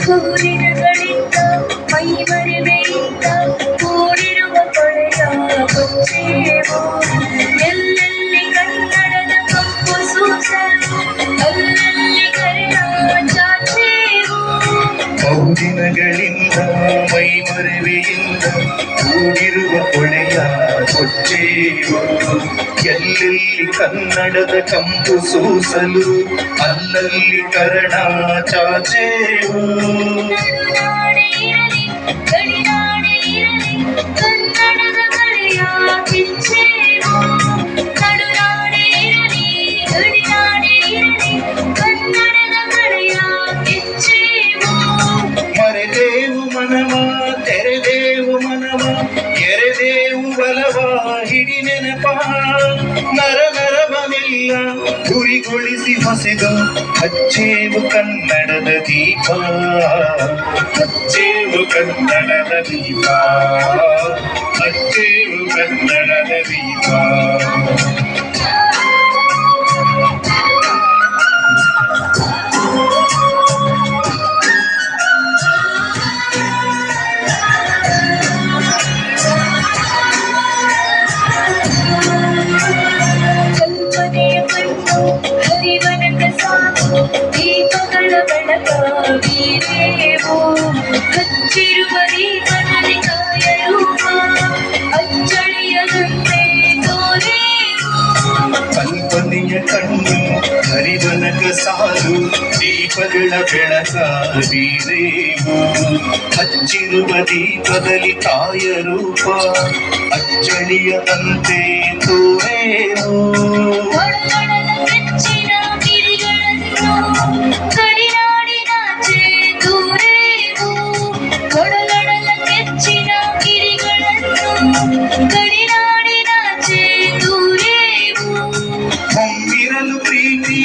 ಸೂರ್ಯಗಳಿಂದ ಮೈಮರೆವೆಯಿಂದ ಕೂಡಿರುವ ಕೊಳೆಯ ಕೊಚ್ಚೇವು ಎಲ್ಲೆಲ್ಲಿ ಕನ್ನಡದ ಕಪ್ಪು ಸೂಸಲು ಅಲ್ಲಲ್ಲಿ ಕರೆಯ ಚಾಚೇವು ಬಹುದಿನಗಳಿಂದ ಮೈಮರೆವೆಯಿಂದ ಕೂಡಿರುವ ಕೊಳೆಯ ಕೊಚ್ಚೇವು ಎಲ್ಲೆಲ್ಲಿ ಕನ್ನಡದ ಕಂಪು ಸೂಸಲು ಅಲ್ಲಲ್ಲಿ ಕರಣ ಚಾಚೇವು ನಡುನಾಡೆ ಇರಲಿ ಗಡಿನಾಡೆ ಇರಲಿ ಕನ್ನಡದ ಕಲೆಯ ಕಿಚ್ಚೇವು ನಡುನಾಡೆ ಇರಲಿ ಗಡಿನಾಡೆ ಇರಲಿ ಕನ್ನಡದ ಕಲೆಯ ಕಿಚ್ಚೇವು ಮರೆದೇವು ಮನವ ತೆರೆದೇವು ಮನವ ಎರೆದೇವು ಬಲವ ಹಿಡಿ ನೆನಪ ನರ ನರವನೆಲ್ಲ ಗುರಿಗೊಳಿಸಿ ಹೊಸೆದು ಹಚ್ಚೇವು ಕನ್ನಡದ ದೀಪ ಹಚ್ಚೇವು ಕನ್ನಡದ ದೀಪ ಹಚ್ಚೇವು ಕನ್ನಡದ ದೀಪ ಹರಿವನಕ ಸಾಕು ದೀಪಗಳ ಬೆಳಕ ಬೀರೇವು ಹಚ್ಚಿರುವ ದೀಪದಲ್ಲಿ ಕಾಯರೂಪ ಅಚ್ಚಳಿಯದಂತೆ ತೋರೇವು ಕಲ್ಪನೆಯ ಕಣ್ಣು ಹರಿವನಕ ಸಾಲು ದೀಪಗಳ ಬೆಳಕ ಬೀರೇವು ಹಚ್ಚಿರುವ ದೀಪದಲ್ಲಿ ತಾಯ ರೂಪ ಅಚ್ಚಳಿಯದಂತೆ ತೋರೇವು ಒಳಗಡದ ಕೆಚ್ಚಿನ ಗಿರಿಗಳನ್ನು ಗಡಿನಾಡಿನಾಚೆ ದೂರೇವು ಒಳಗಡದ ಕೆಚ್ಚಿನ ಗಿರಿಗಳನ್ನು ಗಡಿನಾಡಿನಾಚೆ ದೂರೇವು ಹೊಮ್ಮಿರಲು ಪ್ರೀತಿ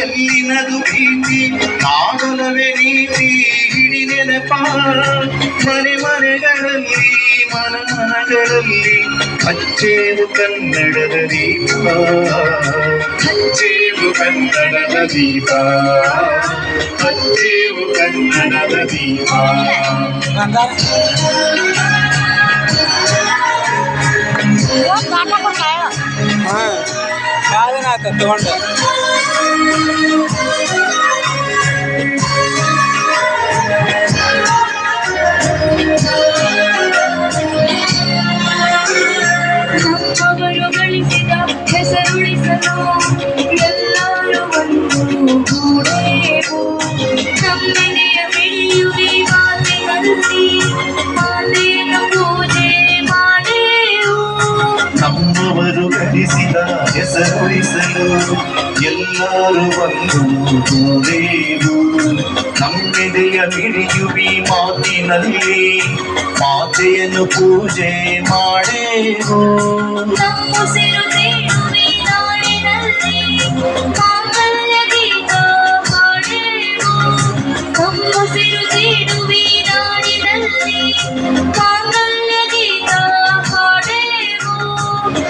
ಎಲ್ಲಿನದು ಭೀತಿ ನಾಡಲವೇ ನೀತಿ ಹಿಡಿ ನೆನಪ ಮನೆ ಮನೆಗಳಲ್ಲಿ ಮನ ಮನಗಳಲ್ಲಿ ಹಚ್ಚೇವು ಕನ್ನಡದ ದೀಪ ಹಚ್ಚೇವು ಕನ್ನಡದ ದೀಪ ಹಚ್ಚೇವು ಕನ್ನಡದ ದೀಪ ತಗೊಂಡು ನಮ್ಮವರು ಗಳಿಸಿದ ಹೆಸರುಳಿಸಲು ಎಲ್ಲರೂ ಒಂದು ಗೂಡೇವು ನಮ್ಮೆದೆಯ ಬೆಳೆಯುವಿ ಮಾತಿನಲ್ಲಿ ಮಾತೆಯನ್ನು ಪೂಜೆ ಮಾಡೇವು ನಮ್ಮವರು ಗಳಿಸಿದ ಹೆಸರುಳಿಸಲು ಎಲ್ಲರೂ ಒಂದು ಗೂಡೇವು ನಮ್ಮೆದೆಯ ಮಿಡಿಯುವಿ ಮಾತಿನಲ್ಲಿ ಮಾತೆಯನ್ನು ಪೂಜೆ ಮಾಡೇವು ನಮ್ಮುಸಿರು ತೇಳುವಿ ನಾಡಿನಲ್ಲಿ ಮಾಂಗಲ್ಯ ಗೀತ ಹಾಡೇವು ನಮ್ಮುಸಿರು ತೇಳುವಿ ನಾಡಿನಲ್ಲಿ ಮಾಂಗಲ್ಯ ಗೀತ ಹಾಡೇವು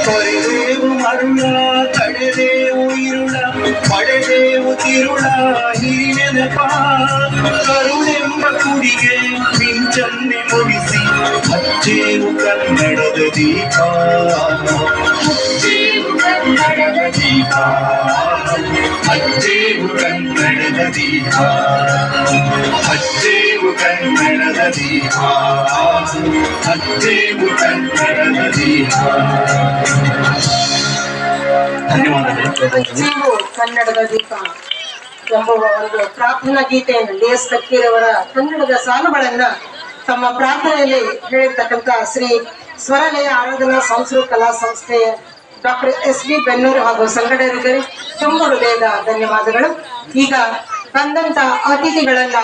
ತೊರೆದೇವು ಮರುಳ ತಡೆದೇವು ಇರುಳ ಪಡೆದೇವು ತಿರುಳ ಹಿರಿನೆನಪ ಕರುಳೆಂಬ ಕುಡಿಗೆ ಮಿಂಚನ್ನೆ ಮುಗಿಸಿ ಹಚ್ಚೇವು ಕನ್ನಡದ ದೀಪ ಹಚ್ಚೇವು ಕನ್ನಡದ ದೀಪ ಹಚ್ಚೇವು ಕನ್ನಡದ ದೀಪ ಹಚ್ಚೇವು ಕನ್ನಡದ ದೀಪ ಹಚ್ಚೇವು ಕನ್ನಡದ ದೀಪ. ಧನ್ಯವಾದಗಳು. ಹಚ್ಚೇವು ಕನ್ನಡದ ದೀಪ ಎಂಬುವ ಒಂದು ಪ್ರಾರ್ಥನಾ ಗೀತೆಯನ್ನು ಡಿ.ಎಸ್. ಕಕ್ಕೀರವರ ಕನ್ನಡದ ಸಾಲುಗಳನ್ನ ತಮ್ಮ ಪ್ರಾರ್ಥನೆಯಲ್ಲಿ ಹೇಳಿರ್ತಕ್ಕಂಥ ಶ್ರೀ ಸ್ವರಲಯ ಆರಾಧನಾ ಸಂಸ್ಕೃತ ಕಲಾ ಸಂಸ್ಥೆಯ ಡಾಕ್ಟರ್ ಎಸ್.ಬಿ. ಬೆನ್ನೂರು ಹಾಗೂ ಸಂಘಟಕರಿಗೆ ತುಂಬ ಹೃದಯದ ಧನ್ಯವಾದಗಳು. ಈಗ ಬಂದಂತ ಅತಿಥಿಗಳನ್ನ